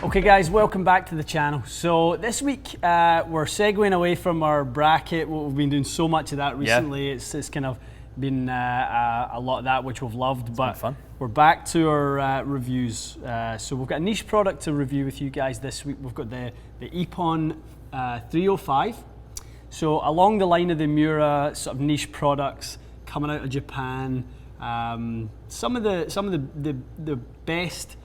Okay guys, welcome back to the channel. So this week we're segueing away from our bracket. We've been doing so much of that recently. Yeah. It's kind of been a lot of that, which we've loved. But fun. We're back to our reviews. So we've got a niche product to review with you guys this week. We've got the Epon 305. So along the line of the Miura sort of niche products coming out of Japan, some of the best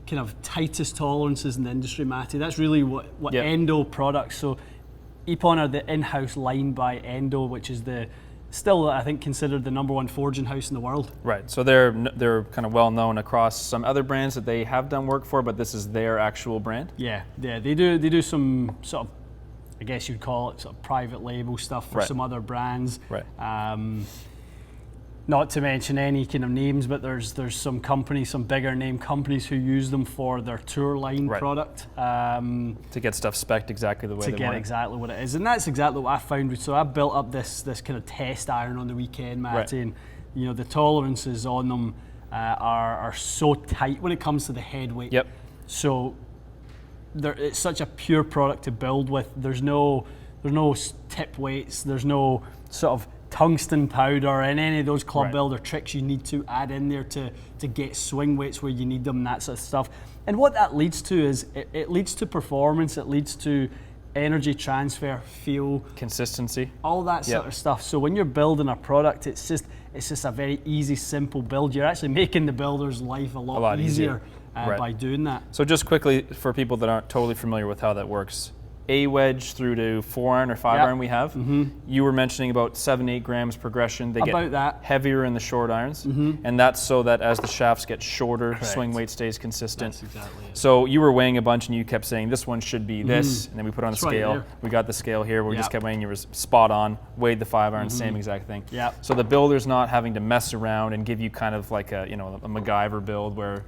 kind of tightest tolerances in the industry, Matty. That's really what Endo products. So Epon are the in-house line by Endo, which is still I think considered the #1 forging house in the world. Right. So they're kind of well known across some other brands that they have done work for, but this is their actual brand. Yeah. They do some sort of, I guess you'd call it sort of private label stuff for some other brands. Right. Not to mention any kind of names, but there's some companies, some bigger name companies who use them for their tour line product. To get stuff spec'd exactly the way they want. To get exactly what it is. And that's exactly what I found. So I built up this kind of test iron on the weekend, Matty, and you know, the tolerances on them are so tight when it comes to the head weight. Yep. So it's such a pure product to build with. There's no tip weights, there's no sort of tungsten powder and any of those club builder tricks you need to add in there to get swing weights where you need them and that sort of stuff. And what that leads to is it leads to performance, it leads to energy transfer, feel, consistency, all that sort of stuff. So when you're building a product, it's just a very easy, simple build. You're actually making the builder's life a lot easier by doing that. So just quickly, for people that aren't totally familiar with how that works, A wedge through to 4-iron or 5-iron we have. You were mentioning about 7-8 grams progression. They get heavier in the short irons, and that's so that as the shafts get shorter, swing weight stays consistent. That's exactly it. So you were weighing a bunch and you kept saying this one should be this, and then we put on a scale. We got the scale here where we just kept weighing. You were spot on, weighed the 5-iron, same exact thing. So the builder's not having to mess around and give you kind of like a MacGyver build where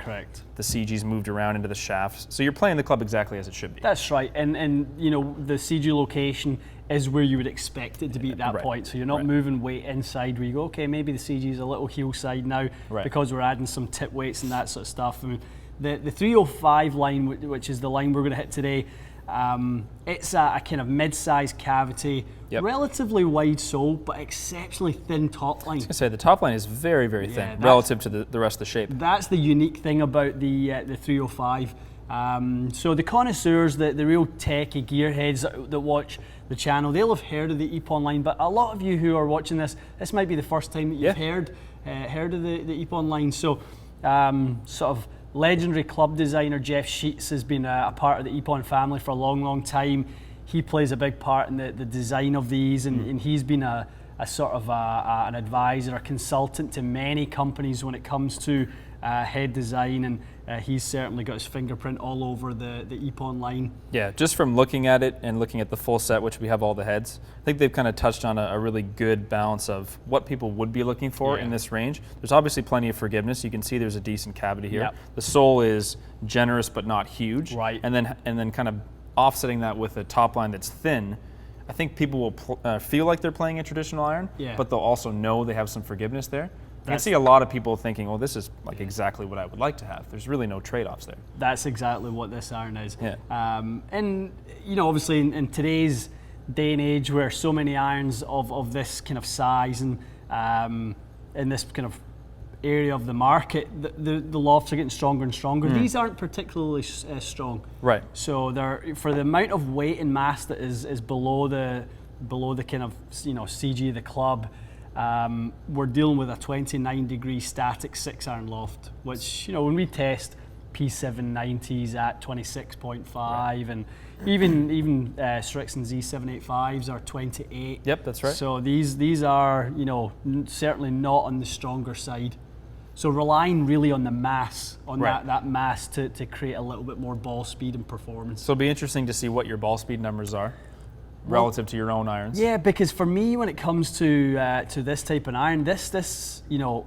the CG's moved around into the shafts. So you're playing the club exactly as it should be. That's right, and you know, the CG location is where you would expect it to be at that point. So you're not moving weight inside where you go, okay, maybe the CG is a little heel side now because we're adding some tip weights and that sort of stuff. I mean, the 305 line, which is the line we're going to hit today, it's a kind of mid-sized cavity, relatively wide sole, but exceptionally thin top line. I was going to say, the top line is very, very thin relative to the rest of the shape. That's the unique thing about the 305. So the connoisseurs, the real techie gearheads that watch the channel, they'll have heard of the Epon line, but a lot of you who are watching this might be the first time that you've heard of the Epon line. So sort of legendary club designer Jeff Sheets has been a part of the Epon family for a long, long time. He plays a big part in the design of these, and he's been a sort of an advisor, a consultant to many companies when it comes to head design, and he's certainly got his fingerprint all over the Epon line. Yeah, just from looking at it and looking at the full set, which we have all the heads, I think they've kind of touched on a really good balance of what people would be looking for in this range. There's obviously plenty of forgiveness. You can see there's a decent cavity here. The sole is generous but not huge. And then kind of offsetting that with a top line that's thin. I think people will feel like they're playing a traditional iron, but they'll also know they have some forgiveness there. I see a lot of people thinking, well, this is like exactly what I would like to have. There's really no trade-offs there. That's exactly what this iron is. And you know, obviously in today's day and age where so many irons of this kind of size and in this kind of area of the market, the lofts are getting stronger and stronger. These aren't particularly strong. So they're, for the amount of weight and mass that is below the kind of, you know, CG of the club, we're dealing with a 29-degree static 6-iron loft, which, you know, when we test P790s at 26.5 and even Strixon Z785s are 28. That's right. So these are, you know, certainly not on the stronger side. So relying really on the mass, on that mass to create a little bit more ball speed and performance. So it'll be interesting to see what your ball speed numbers are relative to your own irons. Yeah, because for me, when it comes to this type of iron, this you know,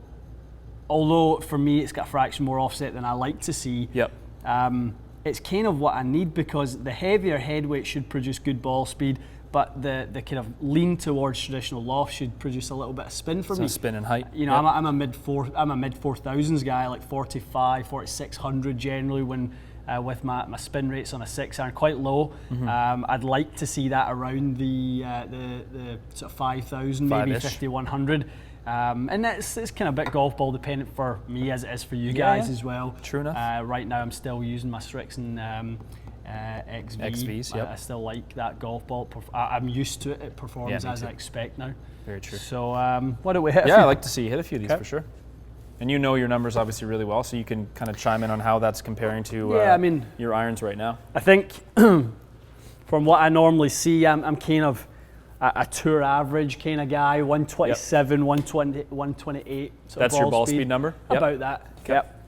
although for me it's got a fraction more offset than I like to see, it's kind of what I need, because the heavier head weight should produce good ball speed, but the kind of lean towards traditional loft should produce a little bit of spin for me. Spin and height. You know, I'm a mid 4000s guy, like 45, 4600 generally when with my spin rates on a 6-iron, quite low. I'd like to see that around the sort of 5,000, maybe 5,100. And it's kind of a bit golf ball dependent for me as it is for you guys as well. True enough. Right now I'm still using my Strixon XVs. Yep. I still like that golf ball. I'm used to it. It performs as I expect now. Very true. So why don't we hit a few? I'd like to see you hit a few of these for sure. And you know your numbers obviously really well, so you can kind of chime in on how that's comparing to your irons right now. I think from what I normally see, I'm kind of a tour average kind of guy, 127, 120, 128. That's your ball speed number? About that. Okay. Yep.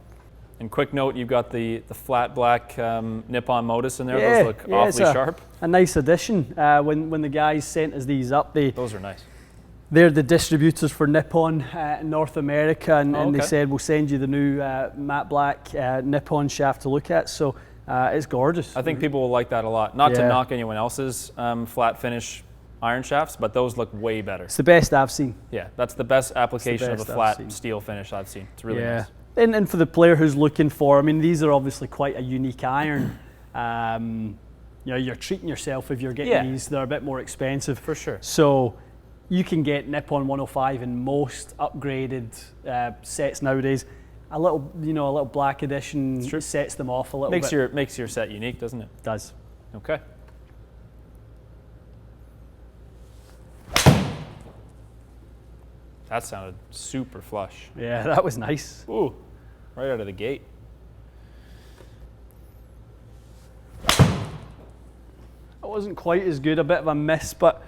And quick note, you've got the flat black Nippon Modus in there. Those look awfully sharp. A nice addition. When the guys sent us these up, those are nice. They're the distributors for Nippon in North America, and they said we'll send you the new matte black Nippon shaft to look at. So it's gorgeous. I think people will like that a lot. Not to knock anyone else's flat finish iron shafts, but those look way better. It's the best I've seen. Yeah, that's the best application of a flat steel finish I've seen. It's really nice. And for the player who's looking for, I mean, these are obviously quite a unique iron. You're treating yourself if you're getting these. They're a bit more expensive. For sure. So you can get Nippon 105 in most upgraded sets nowadays. A little black edition sets them off a little bit. Makes your set unique, doesn't it? Does. Okay. That sounded super flush. Yeah, that was nice. Ooh, right out of the gate. It wasn't quite as good, a bit of a miss, but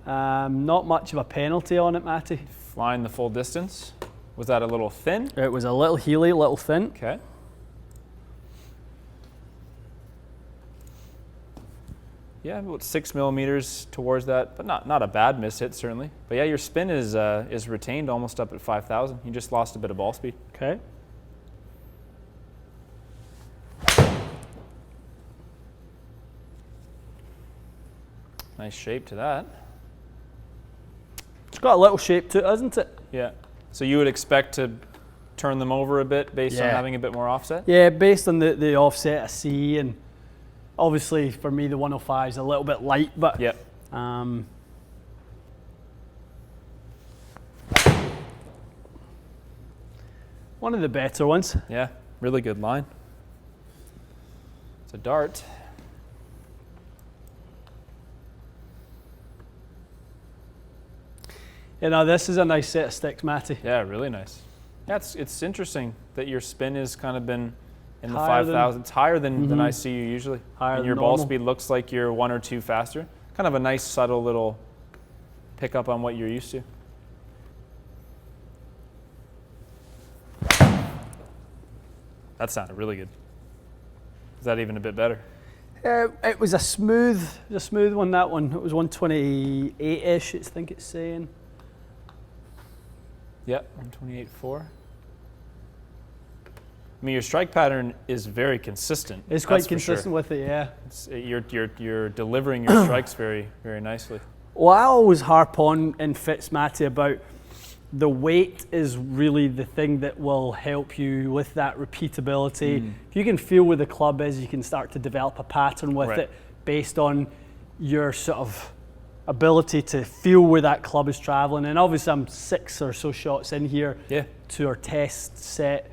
not much of a penalty on it, Matty. Flying the full distance. Was that a little thin? It was a little heely, a little thin. Okay. Yeah, about 6 millimeters towards that, but not a bad miss hit certainly. But yeah, your spin is retained almost up at 5,000. You just lost a bit of ball speed. Okay. Nice shape to that. It's got a little shape to it, hasn't it? Yeah. So you would expect to turn them over a bit based on having a bit more offset? Yeah, based on the offset I see, and obviously for me the 105 is a little bit light, but one of the better ones. Yeah, really good line. It's a dart. This is a nice set of sticks, Matty. Yeah, really nice. Yeah, it's interesting that your spin has kind of been in the 5,000. It's higher than I see you usually. And your ball speed looks like you're 1 or 2 faster. Kind of a nice subtle little pickup on what you're used to. That sounded really good. Is that even a bit better? It was a smooth one, that one. It was 128-ish, I think it's saying. Yeah, 128.4. I mean, your strike pattern is very consistent. It's quite consistent with it, yeah. You're delivering your strikes very, very nicely. Well, I always harp on in Fitz, Matty, about the weight is really the thing that will help you with that repeatability. If you can feel where the club is, you can start to develop a pattern with it based on your sort of ability to feel where that club is traveling. And obviously I'm 6 or so shots in here to our test set,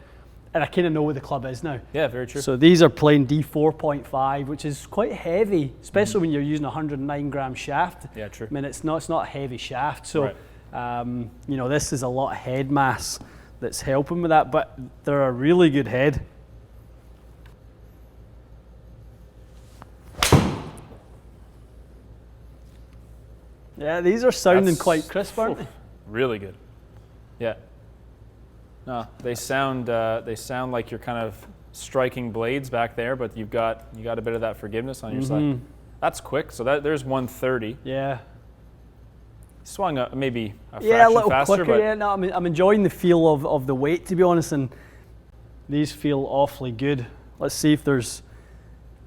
and I kind of know where the club is now. Yeah, very true. So these are plain D4.5, which is quite heavy, especially when you're using a 109 gram shaft. Yeah, true. I mean, it's not a heavy shaft, so this is a lot of head mass that's helping with that, but they're a really good head. Yeah, these are sounding quite crisp, aren't they? Really good. Yeah. No, they sound like you're kind of striking blades back there, but you got a bit of that forgiveness on your side. That's quick. So there's 130. Yeah. Swung maybe a fraction a little faster, quicker. Yeah, no, I'm enjoying the feel of the weight, to be honest, and these feel awfully good. Let's see if there's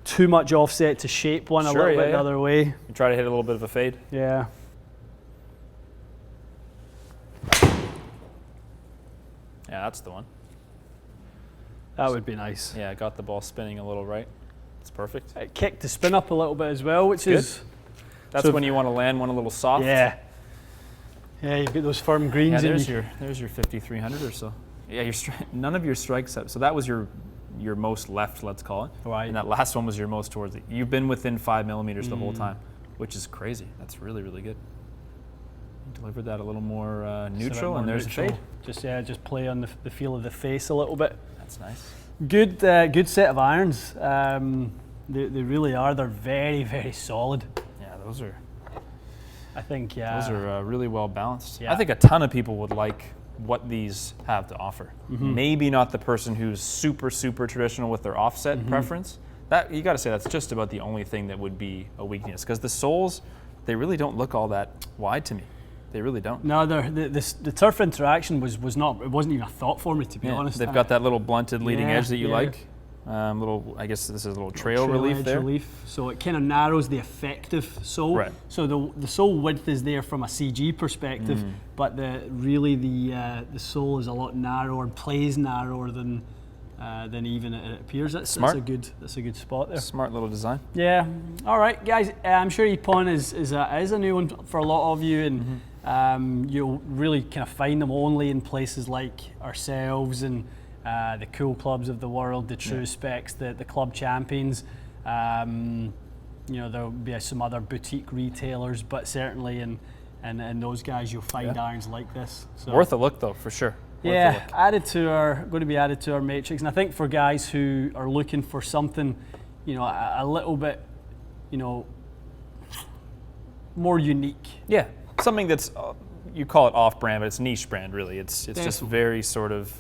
too much offset to shape one a little bit the other way. You try to hit a little bit of a fade. Yeah. Yeah, that's the one. That would be nice. Yeah, got the ball spinning a little right. It's perfect. It kicked the spin up a little bit as well, which is good. That's when you want to land one a little soft. Yeah. Yeah, you've got those firm greens. Yeah, there's your 5,300 or so. Yeah, none of your strikes up. So that was your most left, let's call it. Right. And that last one was your most towards it. You've been within 5 millimeters the whole time, which is crazy. That's really, really good. You delivered that a little more neutral, and there's neutral. a fade. Just play on the feel of the face a little bit. That's nice. Good set of irons. They really are. They're very, very solid. Yeah, those are. I think those are really well balanced. Yeah. I think a ton of people would like what these have to offer. Maybe not the person who's super traditional with their offset preference. That you got to say that's just about the only thing that would be a weakness, because the soles, they really don't look all that wide to me. They really don't. No, the turf interaction was not. It wasn't even a thought for me, to be honest. They've got that little blunted leading edge that you like. I guess this is a little trail relief there. So it kind of narrows the effective sole. Right. So the sole width is there from a CG perspective, but the sole is a lot narrower, plays narrower than even it appears. That's a good spot there. Smart little design. Yeah. All right, guys. I'm sure Epon is a new one for a lot of you, and you'll really kind of find them only in places like ourselves and the cool clubs of the world, the True Specs, the club champions. There'll be some other boutique retailers, but certainly in those guys you'll find irons like this. So worth a look though, for sure. Going to be added to our matrix, and I think for guys who are looking for something, a little bit, more unique. Yeah, something that's you call it off-brand, but it's niche brand really. It's just very sort of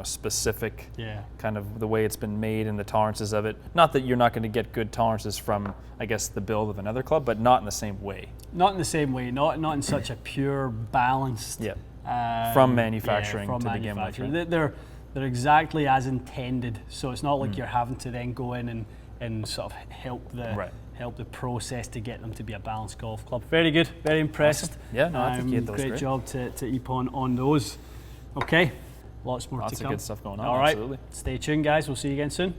specific, kind of the way it's been made and the tolerances of it. Not that you're not going to get good tolerances from, I guess, the build of another club, but not in the same way. Not in the same way. Not in such a pure, balanced. Yeah. From manufacturing to begin with. Right? They're exactly as intended. So it's not like you're having to then go in and sort of help the process to get them to be a balanced golf club. Very good. Very impressed. Awesome. Yeah, no, I think you had those great job to Epon on those. Okay. Lots more to come. Lots of good stuff going on. All right. Absolutely. Stay tuned, guys. We'll see you again soon.